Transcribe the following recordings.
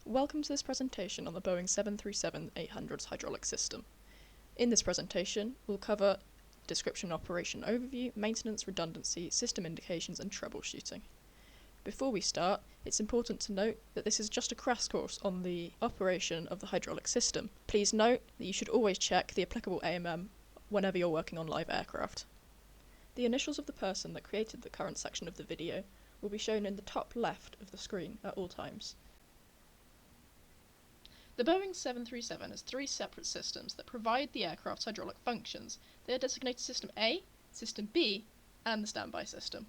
Welcome to this presentation on the Boeing 737-800's hydraulic system. In this presentation, we'll cover description and operation overview, maintenance, redundancy, system indications, and troubleshooting. Before we start, it's important to note that this is just a crash course on the operation of the hydraulic system. Please note that you should always check the applicable AMM whenever you're working on live aircraft. The initials of the person that created the current section of the video will be shown in the top left of the screen at all times. The Boeing 737 has three separate systems that provide the aircraft's hydraulic functions. They are designated System A, System B, and the standby system.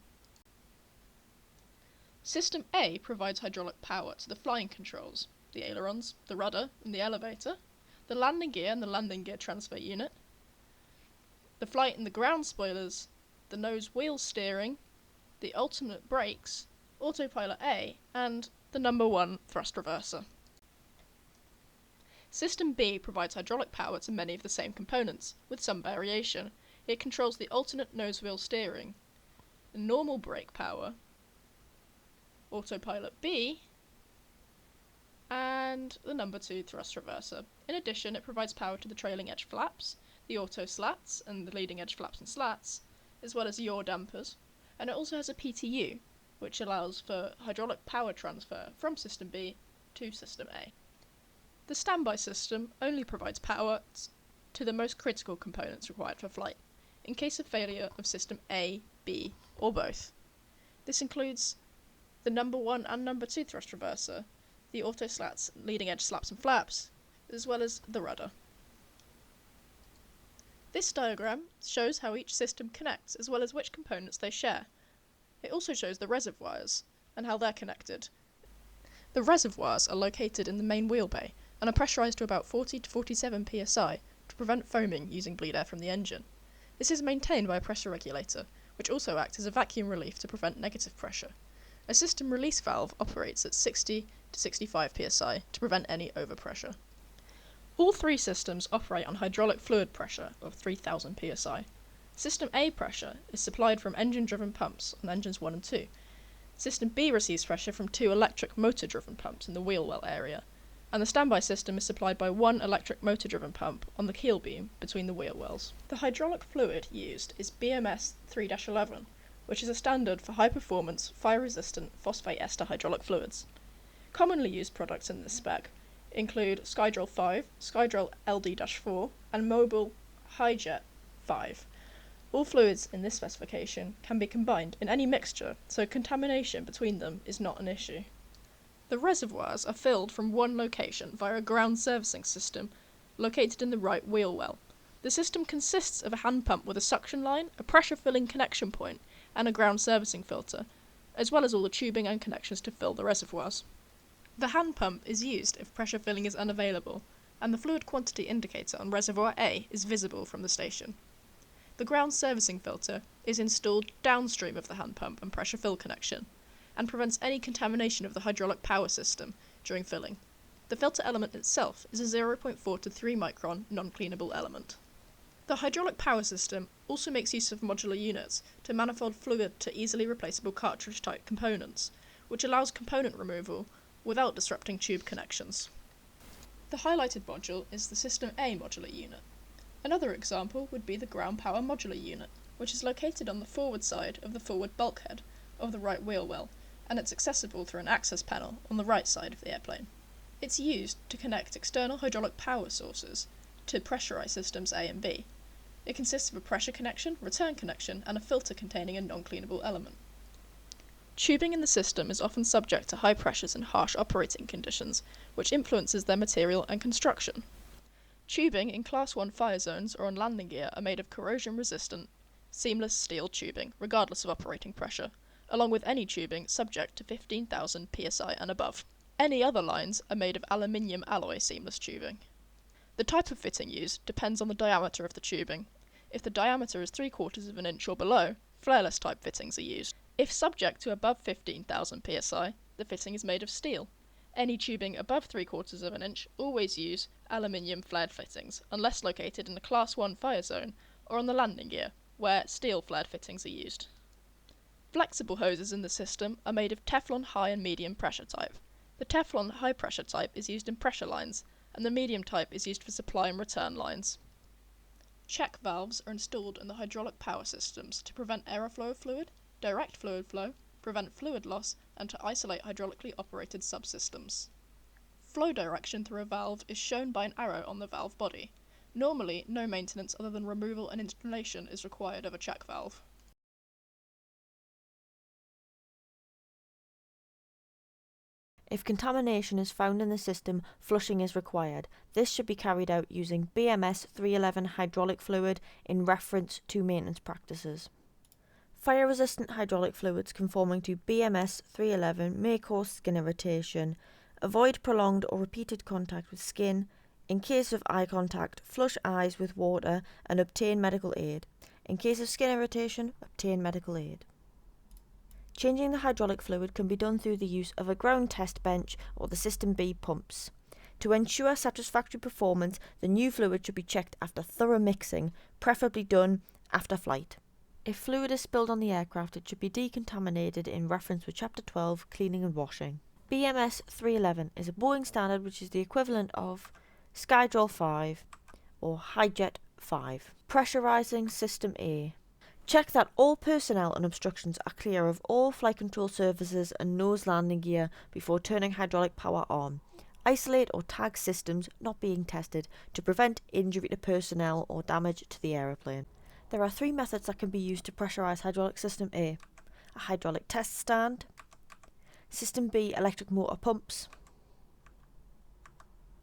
System A provides hydraulic power to the flying controls, the ailerons, the rudder, and the elevator, the landing gear and the landing gear transfer unit, the flight and the ground spoilers, the nose wheel steering, the alternate brakes, autopilot A, and the number 1 thrust reverser. System B provides hydraulic power to many of the same components, with some variation. It controls the alternate nose wheel steering, the normal brake power, autopilot B, and the number 2 thrust reverser. In addition, it provides power to the trailing edge flaps, the auto slats and the leading edge flaps and slats, as well as yaw dampers, and it also has a PTU, which allows for hydraulic power transfer from System B to System A. The standby system only provides power to the most critical components required for flight, in case of failure of System A, B, or both. This includes the number 1 and number 2 thrust reverser, the auto slats, leading edge slaps and flaps, as well as the rudder. This diagram shows how each system connects, as well as which components they share. It also shows the reservoirs and how they're connected. The reservoirs are located in the main wheel bay and are pressurised to about 40 to 47 psi to prevent foaming using bleed air from the engine. This is maintained by a pressure regulator, which also acts as a vacuum relief to prevent negative pressure. A system release valve operates at 60 to 65 psi to prevent any overpressure. All three systems operate on hydraulic fluid pressure of 3000 psi. System A pressure is supplied from engine-driven pumps on engines 1 and 2. System B receives pressure from 2 electric motor-driven pumps in the wheel well area, and the standby system is supplied by 1 electric motor-driven pump on the keel beam between the wheel wells. The hydraulic fluid used is BMS 3-11, which is a standard for high-performance, fire-resistant phosphate ester hydraulic fluids. Commonly used products in this spec include Skydrol 5, Skydrol LD-4, and Mobil Hijet 5. All fluids in this specification can be combined in any mixture, so contamination between them is not an issue. The reservoirs are filled from one location via a ground servicing system located in the right wheel well. The system consists of a hand pump with a suction line, a pressure filling connection point, and a ground servicing filter, as well as all the tubing and connections to fill the reservoirs. The hand pump is used if pressure filling is unavailable, and the fluid quantity indicator on reservoir A is visible from the station. The ground servicing filter is installed downstream of the hand pump and pressure fill connection, and prevents any contamination of the hydraulic power system during filling. The filter element itself is a 0.4 to 3 micron non-cleanable element. The hydraulic power system also makes use of modular units to manifold fluid to easily replaceable cartridge-type components, which allows component removal without disrupting tube connections. The highlighted module is the System A modular unit. Another example would be the ground power modular unit, which is located on the forward side of the forward bulkhead of the right wheel well, and it's accessible through an access panel on the right side of the airplane. It's used to connect external hydraulic power sources to pressurised systems A and B. It consists of a pressure connection, return connection, and a filter containing a non-cleanable element. Tubing in the system is often subject to high pressures and harsh operating conditions, which influences their material and construction. Tubing in Class 1 fire zones or on landing gear are made of corrosion-resistant, seamless steel tubing, regardless of operating pressure, along with any tubing subject to 15,000 psi and above. Any other lines are made of aluminium alloy seamless tubing. The type of fitting used depends on the diameter of the tubing. If the diameter is 3/4 of an inch or below, flareless type fittings are used. If subject to above 15,000 psi, the fitting is made of steel. Any tubing above 3/4 of an inch always use aluminium flared fittings, unless located in a Class 1 fire zone or on the landing gear, where steel flared fittings are used. Flexible hoses in the system are made of Teflon high and medium pressure type. The Teflon high pressure type is used in pressure lines, and the medium type is used for supply and return lines. Check valves are installed in the hydraulic power systems to prevent aeroflow of fluid, direct fluid flow, prevent fluid loss, and to isolate hydraulically operated subsystems. Flow direction through a valve is shown by an arrow on the valve body. Normally, no maintenance other than removal and installation is required of a check valve. If contamination is found in the system, flushing is required. This should be carried out using BMS 311 hydraulic fluid in reference to maintenance practices. Fire-resistant hydraulic fluids conforming to BMS 311 may cause skin irritation. Avoid prolonged or repeated contact with skin. In case of eye contact, flush eyes with water and obtain medical aid. In case of skin irritation, obtain medical aid. Changing the hydraulic fluid can be done through the use of a ground test bench or the System B pumps. To ensure satisfactory performance, the new fluid should be checked after thorough mixing, preferably done after flight. If fluid is spilled on the aircraft, it should be decontaminated in reference with Chapter 12, Cleaning and Washing. BMS 311 is a Boeing standard which is the equivalent of Skydraw 5 or Hijet 5. Pressurizing System A. Check that all personnel and obstructions are clear of all flight control surfaces and nose landing gear before turning hydraulic power on. Isolate or tag systems not being tested to prevent injury to personnel or damage to the aeroplane. There are 3 methods that can be used to pressurize hydraulic system A: a hydraulic test stand, System B electric motor pumps,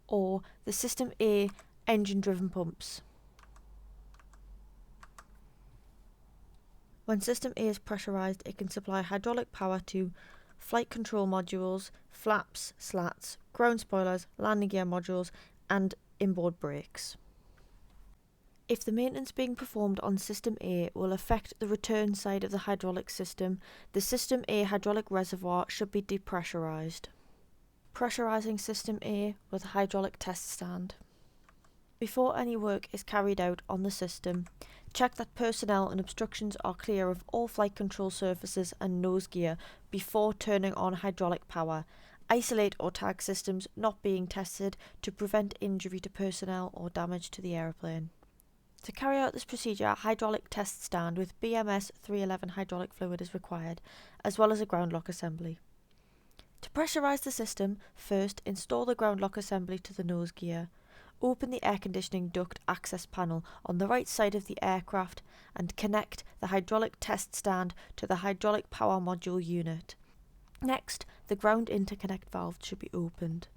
or the System A engine driven pumps. When System A is pressurized, it can supply hydraulic power to flight control modules, flaps, slats, ground spoilers, landing gear modules, and inboard brakes. If the maintenance being performed on System A will affect the return side of the hydraulic system, the System A hydraulic reservoir should be depressurized. Pressurizing System A with a hydraulic test stand. Before any work is carried out on the system, check that personnel and obstructions are clear of all flight control surfaces and nose gear before turning on hydraulic power. Isolate or tag systems not being tested to prevent injury to personnel or damage to the aeroplane. To carry out this procedure, a hydraulic test stand with BMS 311 hydraulic fluid is required, as well as a ground lock assembly. To pressurize the system, first install the ground lock assembly to the nose gear. Open the air conditioning duct access panel on the right side of the aircraft and connect the hydraulic test stand to the hydraulic power module unit. Next, the ground interconnect valve should be opened.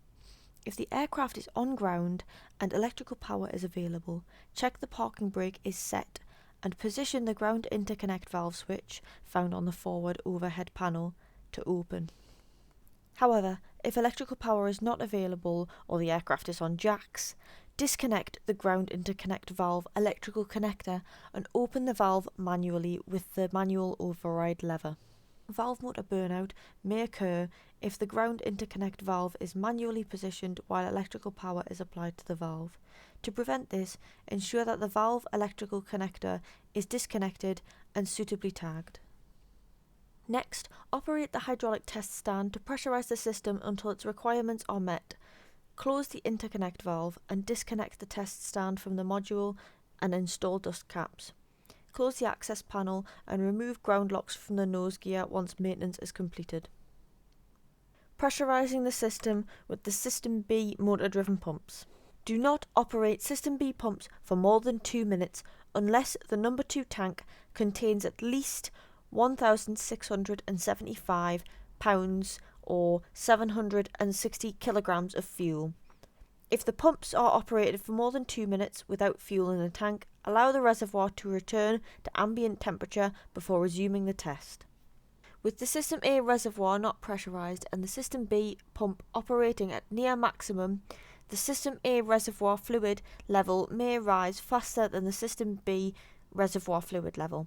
If the aircraft is on ground and electrical power is available, check the parking brake is set and position the ground interconnect valve switch, found on the forward overhead panel, to open. However, if electrical power is not available or the aircraft is on jacks, disconnect the ground interconnect valve electrical connector and open the valve manually with the manual override lever. Valve motor burnout may occur if the ground interconnect valve is manually positioned while electrical power is applied to the valve. To prevent this, ensure that the valve electrical connector is disconnected and suitably tagged. Next, operate the hydraulic test stand to pressurize the system until its requirements are met. Close the interconnect valve and disconnect the test stand from the module and install dust caps. Close the access panel and remove ground locks from the nose gear once maintenance is completed. Pressurizing the system with the System B motor-driven pumps. Do not operate System B pumps for more than 2 minutes unless the number 2 tank contains at least 1,675 pounds or 760 kilograms of fuel. If the pumps are operated for more than 2 minutes without fuel in the tank, allow the reservoir to return to ambient temperature before resuming the test. With the System A reservoir not pressurized and the System B pump operating at near maximum, the System A reservoir fluid level may rise faster than the System B reservoir fluid level.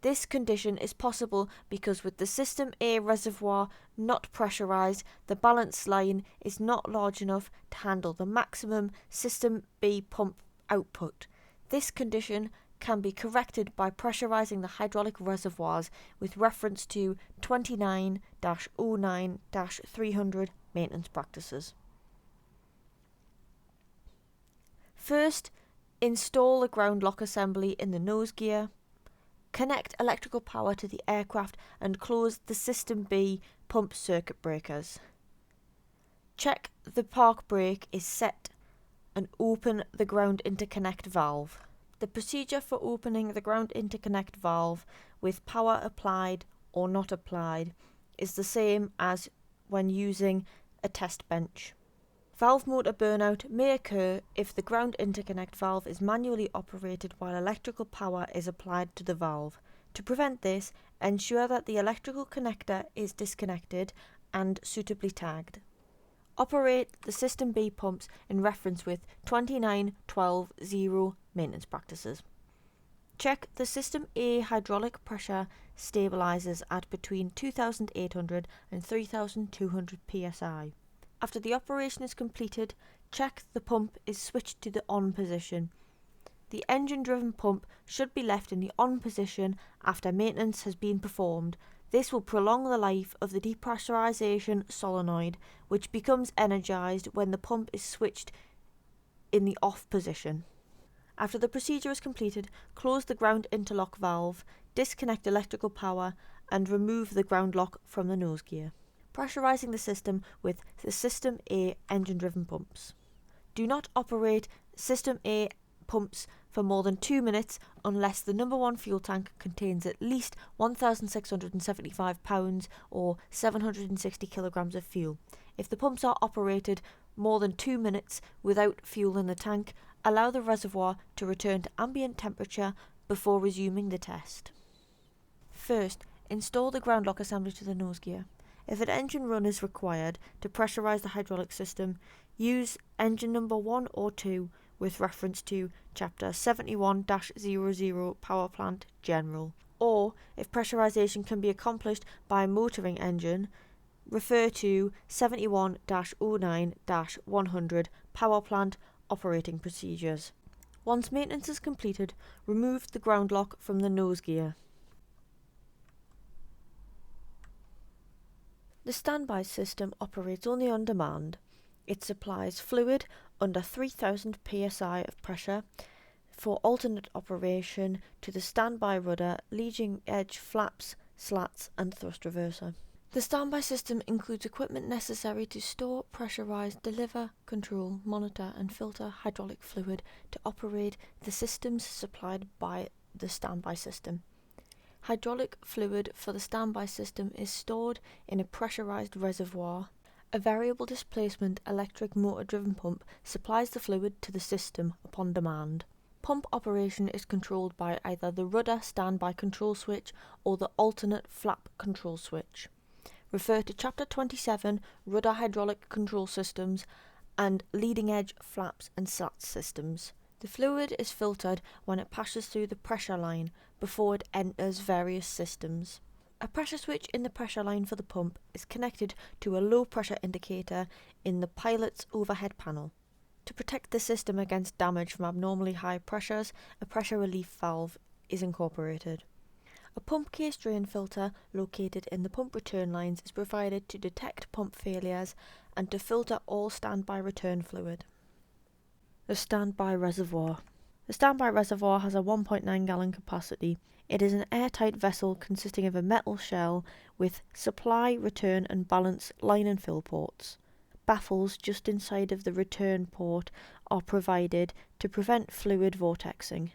This condition is possible because with the System A reservoir not pressurized, the balance line is not large enough to handle the maximum System B pump output. This condition can be corrected by pressurizing the hydraulic reservoirs with reference to 29-09-300 maintenance practices. First, install the ground lock assembly in the nose gear. Connect electrical power to the aircraft and close the System B pump circuit breakers. Check the park brake is set and open the ground interconnect valve. The procedure for opening the ground interconnect valve with power applied or not applied is the same as when using a test bench. Valve motor burnout may occur if the ground interconnect valve is manually operated while electrical power is applied to the valve. To prevent this, ensure that the electrical connector is disconnected and suitably tagged. Operate the System B pumps in reference with 29.12.0 maintenance practices. Check the System A hydraulic pressure stabilizers at between 2,800 and 3,200 psi. After the operation is completed, check the pump is switched to the on position. The engine-driven pump should be left in the on position after maintenance has been performed. This will prolong the life of the depressurization solenoid, which becomes energized when the pump is switched in the off position. After the procedure is completed, close the ground interlock valve, disconnect electrical power, and remove the ground lock from the nose gear. Pressurizing the system with the System A engine-driven pumps. Do not operate System A pumps for more than 2 minutes unless the number 1 fuel tank contains at least 1,675 pounds or 760 kilograms of fuel. If the pumps are operated more than 2 minutes without fuel in the tank, allow the reservoir to return to ambient temperature before resuming the test. First, install the ground lock assembly to the nose gear. If an engine run is required to pressurize the hydraulic system, use engine number 1 or 2 with reference to Chapter 71-00 Power Plant General. Or, if pressurization can be accomplished by a motoring engine, refer to 71-09-100 Power Plant Operating Procedures. Once maintenance is completed, remove the ground lock from the nose gear. The standby system operates only on demand. It supplies fluid under 3,000 psi of pressure for alternate operation to the standby rudder, leading edge flaps, slats and thrust reverser. The standby system includes equipment necessary to store, pressurize, deliver, control, monitor and filter hydraulic fluid to operate the systems supplied by the standby system. Hydraulic fluid for the standby system is stored in a pressurized reservoir. A variable displacement electric motor-driven pump supplies the fluid to the system upon demand. Pump operation is controlled by either the rudder standby control switch or the alternate flap control switch. Refer to Chapter 27 Rudder Hydraulic Control Systems and Leading Edge Flaps and Slats Systems. The fluid is filtered when it passes through the pressure line before it enters various systems. A pressure switch in the pressure line for the pump is connected to a low pressure indicator in the pilot's overhead panel. To protect the system against damage from abnormally high pressures, a pressure relief valve is incorporated. A pump case drain filter located in the pump return lines is provided to detect pump failures and to filter all standby return fluid. The standby reservoir. The standby reservoir has a 1.9 gallon capacity. It is an airtight vessel consisting of a metal shell with supply, return and balance line and fill ports. Baffles just inside of the return port are provided to prevent fluid vortexing.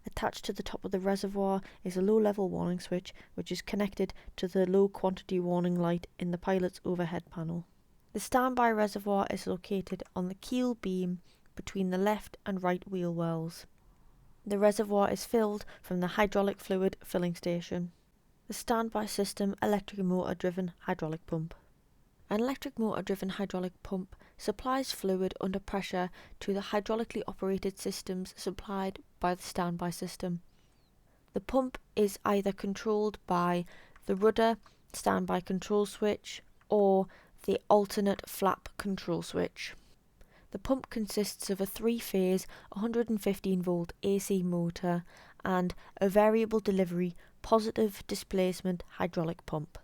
Attached to the top of the reservoir is a low-level warning switch which is connected to the low-quantity warning light in the pilot's overhead panel. The standby reservoir is located on the keel beam between the left and right wheel wells. The reservoir is filled from the hydraulic fluid filling station. The standby system electric motor-driven hydraulic pump. An electric motor-driven hydraulic pump supplies fluid under pressure to the hydraulically operated systems supplied by the standby system. The pump is either controlled by the rudder standby control switch or the alternate flap control switch. The pump consists of a 3-phase 115-volt AC motor and a variable delivery positive displacement hydraulic pump.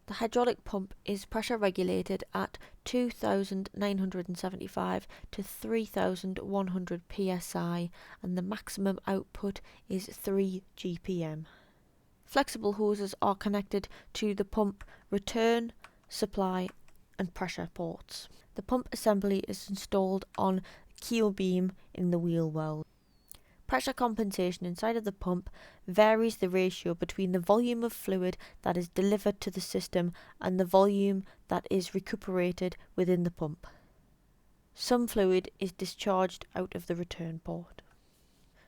The hydraulic pump is pressure regulated at 2,975 to 3,100 psi and the maximum output is 3 GPM. Flexible hoses are connected to the pump return, supply and pressure ports. The pump assembly is installed on the keel beam in the wheel well. Pressure compensation inside of the pump varies the ratio between the volume of fluid that is delivered to the system and the volume that is recuperated within the pump. Some fluid is discharged out of the return port.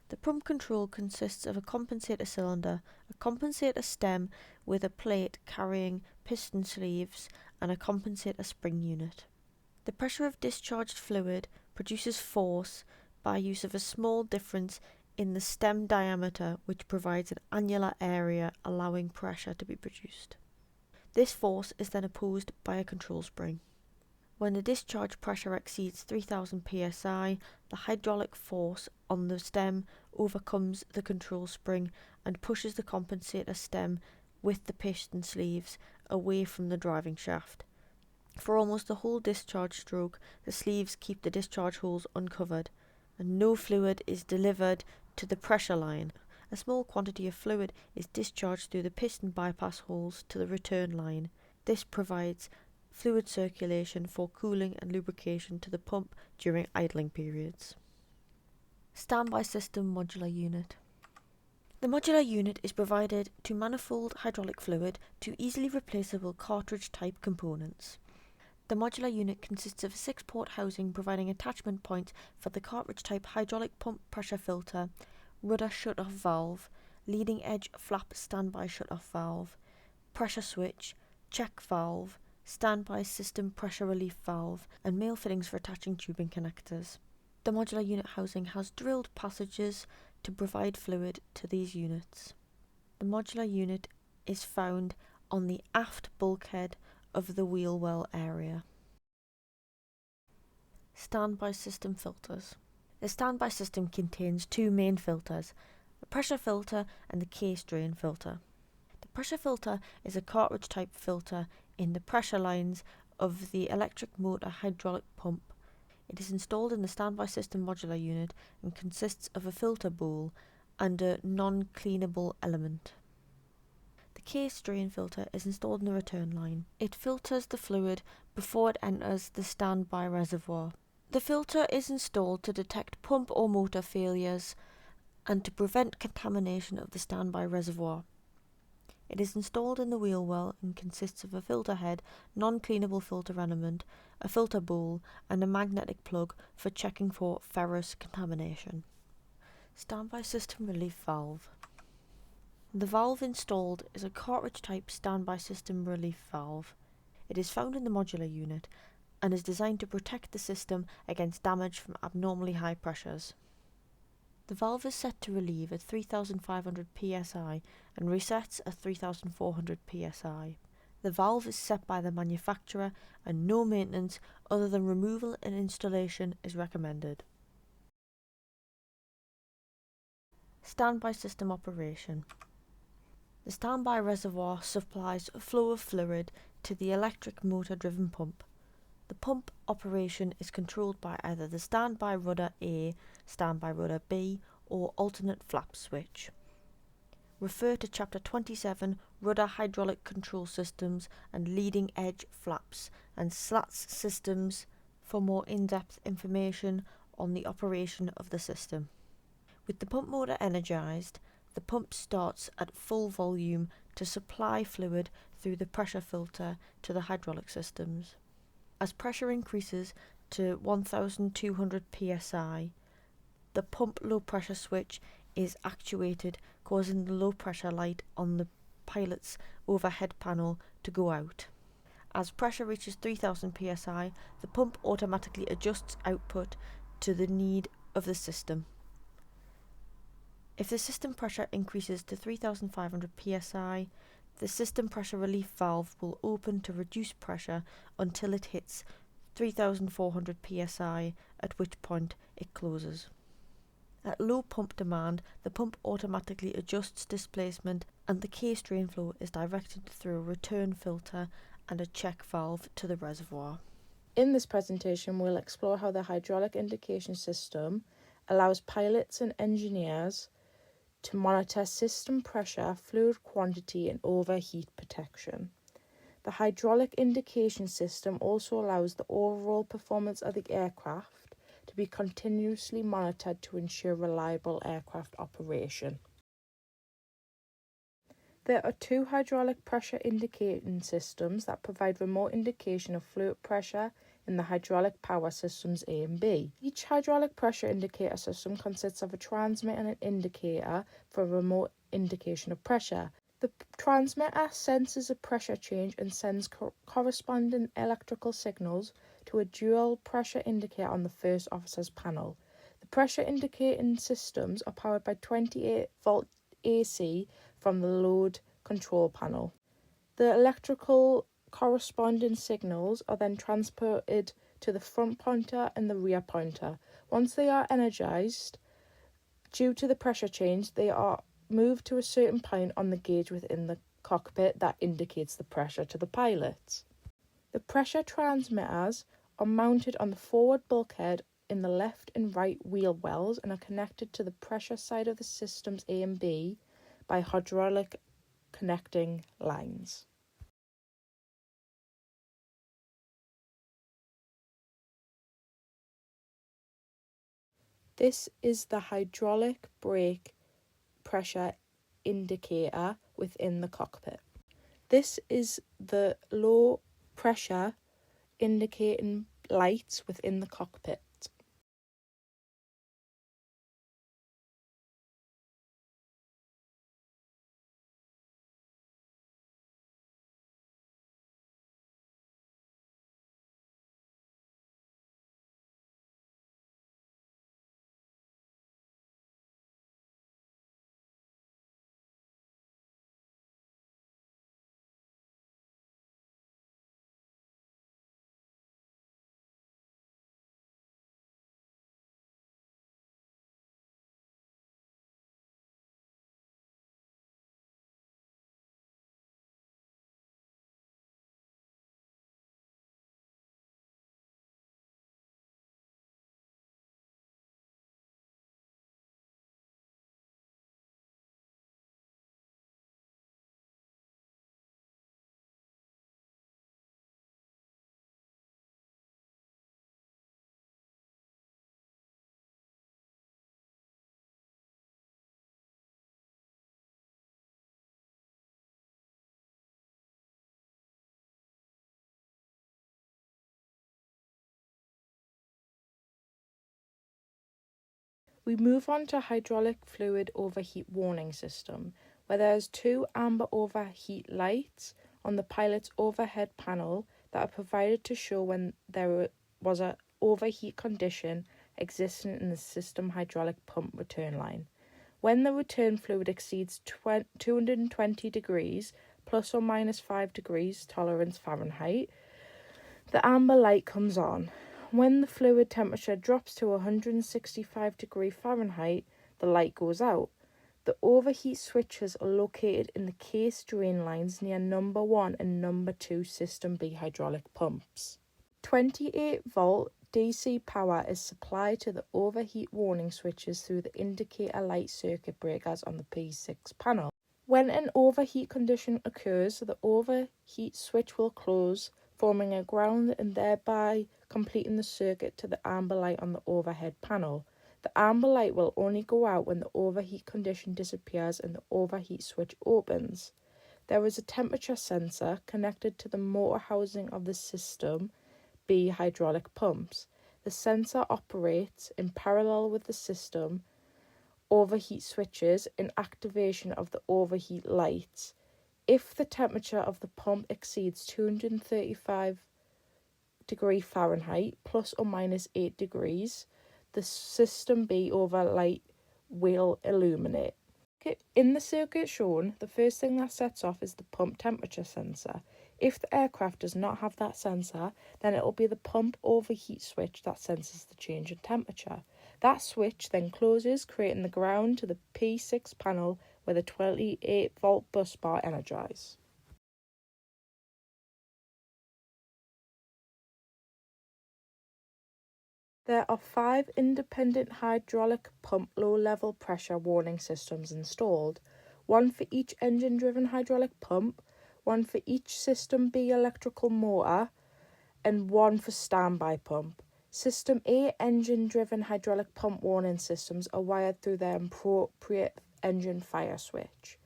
The pump control consists of a compensator cylinder, a compensator stem with a plate carrying piston sleeves, and a compensator spring unit. The pressure of discharged fluid produces force by use of a small difference in the stem diameter, which provides an annular area allowing pressure to be produced. This force is then opposed by a control spring. When the discharge pressure exceeds 3000 psi, the hydraulic force on the stem overcomes the control spring and pushes the compensator stem with the piston sleeves away from the driving shaft. For almost the whole discharge stroke, the sleeves keep the discharge holes uncovered, and no fluid is delivered to the pressure line. A small quantity of fluid is discharged through the piston bypass holes to the return line. This provides fluid circulation for cooling and lubrication to the pump during idling periods. Standby system modular unit. The modular unit is provided to manifold hydraulic fluid to easily replaceable cartridge type components. The modular unit consists of a 6-port housing providing attachment points for the cartridge-type hydraulic pump pressure filter, rudder shut-off valve, leading edge flap standby shut-off valve, pressure switch, check valve, standby system pressure relief valve, and male fittings for attaching tubing connectors. The modular unit housing has drilled passages to provide fluid to these units. The modular unit is found on the aft bulkhead of the wheel well area. Standby system filters. The standby system contains 2 main filters, the pressure filter and the case drain filter. The pressure filter is a cartridge type filter in the pressure lines of the electric motor hydraulic pump. It is installed in the standby system modular unit and consists of a filter bowl and a non-cleanable element. The case drain filter is installed in the return line. It filters the fluid before it enters the standby reservoir. The filter is installed to detect pump or motor failures and to prevent contamination of the standby reservoir. It is installed in the wheel well and consists of a filter head, non-cleanable filter element, a filter bowl and a magnetic plug for checking for ferrous contamination. Standby system relief valve. The valve installed is a cartridge-type standby system relief valve. It is found in the modular unit and is designed to protect the system against damage from abnormally high pressures. The valve is set to relieve at 3,500 psi and resets at 3,400 psi. The valve is set by the manufacturer and no maintenance other than removal and installation is recommended. Standby system operation. The standby reservoir supplies a flow of fluid to the electric motor-driven pump. The pump operation is controlled by either the standby rudder A, standby rudder B, or alternate flap switch. Refer to Chapter 27, Rudder Hydraulic Control Systems and Leading Edge Flaps and Slats Systems for more in-depth information on the operation of the system. With the pump motor energized, the pump starts at full volume to supply fluid through the pressure filter to the hydraulic systems. As pressure increases to 1200 psi, the pump low pressure switch is actuated, causing the low pressure light on the pilot's overhead panel to go out. As pressure reaches 3000 psi, the pump automatically adjusts output to the need of the system. If the system pressure increases to 3,500 psi, the system pressure relief valve will open to reduce pressure until it hits 3,400 psi, at which point it closes. At low pump demand, the pump automatically adjusts displacement and the case drain flow is directed through a return filter and a check valve to the reservoir. In this presentation, we'll explore how the hydraulic indication system allows pilots and engineers to monitor system pressure, fluid quantity and overheat protection. The hydraulic indication system also allows the overall performance of the aircraft to be continuously monitored to ensure reliable aircraft operation. There are two hydraulic pressure indicating systems that provide remote indication of fluid pressure in the hydraulic power systems A and B. Each hydraulic pressure indicator system consists of a transmitter and an indicator for a remote indication of pressure. The transmitter senses a pressure change and sends corresponding electrical signals to a dual pressure indicator on the first officer's panel. The pressure indicating systems are powered by 28-volt AC from the load control panel. The electrical corresponding signals are then transported to the front pointer and the rear pointer. Once they are energized, due to the pressure change, they are moved to a certain point on the gauge within the cockpit that indicates the pressure to the pilots. The pressure transmitters are mounted on the forward bulkhead in the left and right wheel wells and are connected to the pressure side of the systems A and B by hydraulic connecting lines. This is the hydraulic brake pressure indicator within the cockpit. This is the low pressure indicating lights within the cockpit. We move on to hydraulic fluid overheat warning system, where there is two amber overheat lights on the pilot's overhead panel that are provided to show when there was an overheat condition existing in the system hydraulic pump return line. When the return fluid exceeds 220 degrees plus or minus 5 degrees tolerance Fahrenheit, the amber light comes on. When the fluid temperature drops to 165 degrees Fahrenheit, the light goes out. The overheat switches are located in the case drain lines near number 1 and number 2 system B hydraulic pumps. 28-volt DC power is supplied to the overheat warning switches through the indicator light circuit breakers on the P6 panel. When an overheat condition occurs, the overheat switch will close, forming a ground and thereby completing the circuit to the amber light on the overhead panel. The amber light will only go out when the overheat condition disappears and the overheat switch opens. There is a temperature sensor connected to the motor housing of the system B hydraulic pumps. The sensor operates in parallel with the system overheat switches and activation of the overheat lights. If the temperature of the pump exceeds 235 degrees Fahrenheit plus or minus 8 degrees, the system B overlight will illuminate. In the circuit shown, the first thing that sets off is the pump temperature sensor. If the aircraft does not have that sensor, then it will be the pump overheat switch that senses the change in temperature. That switch then closes, creating the ground to the P6 panel where the 28-volt bus bar energises. There are 5 independent hydraulic pump low-level pressure warning systems installed, one for each engine-driven hydraulic pump, one for each System B electrical motor, and one for standby pump. System A engine-driven hydraulic pump warning systems are wired through their appropriate engine fire switch.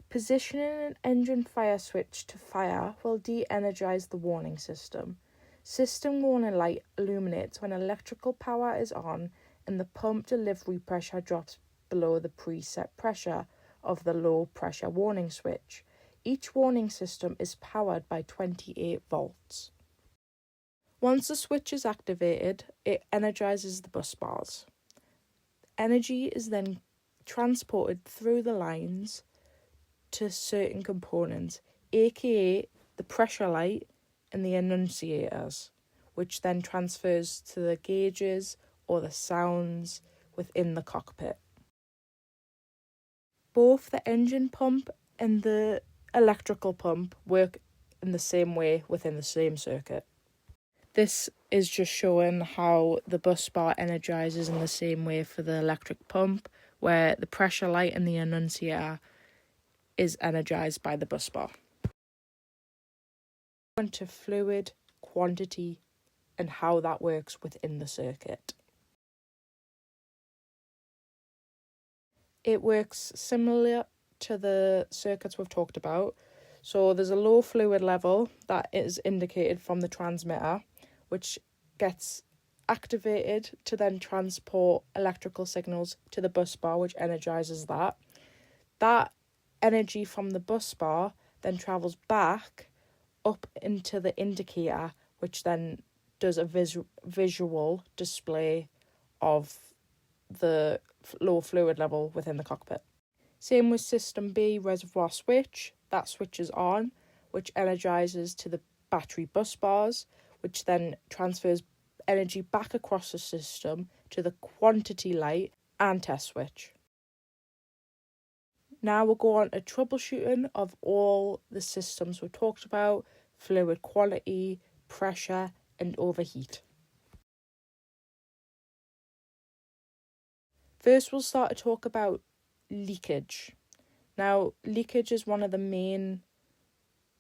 Positioning an engine fire switch to fire will de-energise the warning system. System warning light illuminates when electrical power is on and the pump delivery pressure drops below the preset pressure of the low pressure warning switch. Each warning system is powered by 28 volts. Once the switch is activated, it energises the bus bars. Energy is then transported through the lines to certain components, aka the pressure light and the annunciators, which then transfers to the gauges or the sounds within the cockpit. Both the engine pump and the electrical pump work in the same way within the same circuit. This is just showing how the bus bar energises in the same way for the electric pump, where the pressure light and the annunciator is energised by the bus bar. To fluid, quantity, and how that works within the circuit. It works similar to the circuits we've talked about. So there's a low fluid level that is indicated from the transmitter, which gets activated to then transport electrical signals to the bus bar, which energises that. That energy from the bus bar then travels back up into the indicator, which then does a visual display of the low fluid level within the cockpit. Same with System B reservoir switch. That switch is on, which energises to the battery bus bars, which then transfers energy back across the system to the quantity light and test switch. Now we'll go on to troubleshooting of all the systems we talked about: fluid quality, pressure, and overheat. First, we'll start to talk about leakage. Now, leakage is one of the main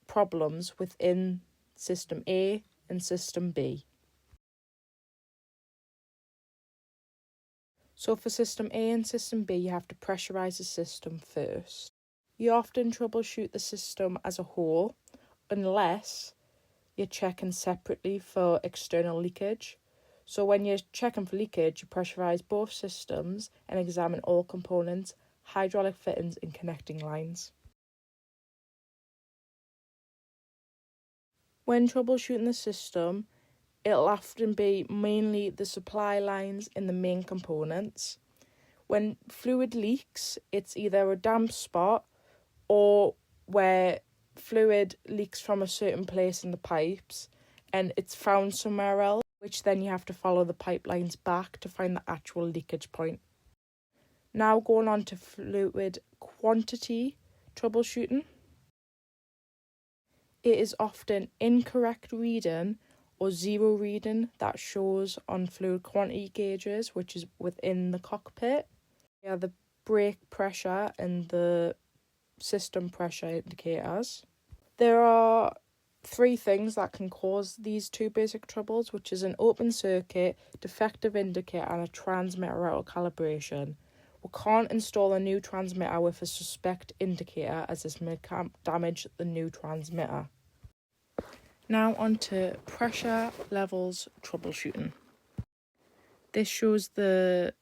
problems within System A and System B. So for System A and System B, you have to pressurise the system first. You often troubleshoot the system as a whole, unless you're checking separately for external leakage. So when you're checking for leakage, you pressurise both systems and examine all components, hydraulic fittings and connecting lines. When troubleshooting the system, it'll often be mainly the supply lines and the main components. When fluid leaks, it's either a damp spot or where fluid leaks from a certain place in the pipes and it's found somewhere else, which then you have to follow the pipelines back to find the actual leakage point. Now going on to fluid quantity troubleshooting. It is often incorrect reading or zero reading that shows on fluid quantity gauges, which is within the cockpit. Yeah, the brake pressure and the system pressure indicators. There are 3 things that can cause these 2 basic troubles, which is an open circuit, defective indicator, and a transmitter out of calibration. We can't install a new transmitter with a suspect indicator, as this may damage the new transmitter. Now on to pressure levels troubleshooting. This shows the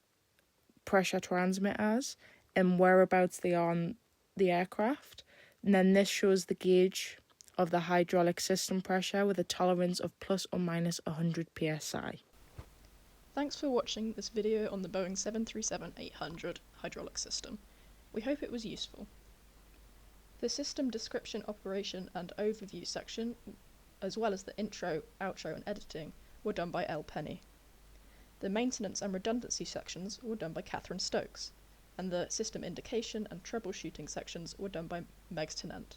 pressure transmitters and whereabouts they are on the aircraft. And then this shows the gauge of the hydraulic system pressure with a tolerance of plus or minus 100 psi. Thanks for watching this video on the Boeing 737-800 hydraulic system. We hope it was useful. The system description, operation and overview section, as well as the intro, outro and editing, were done by Elle Penny. The maintenance and redundancy sections were done by Catherine Stokes, and the system indication and troubleshooting sections were done by Megs Tennant.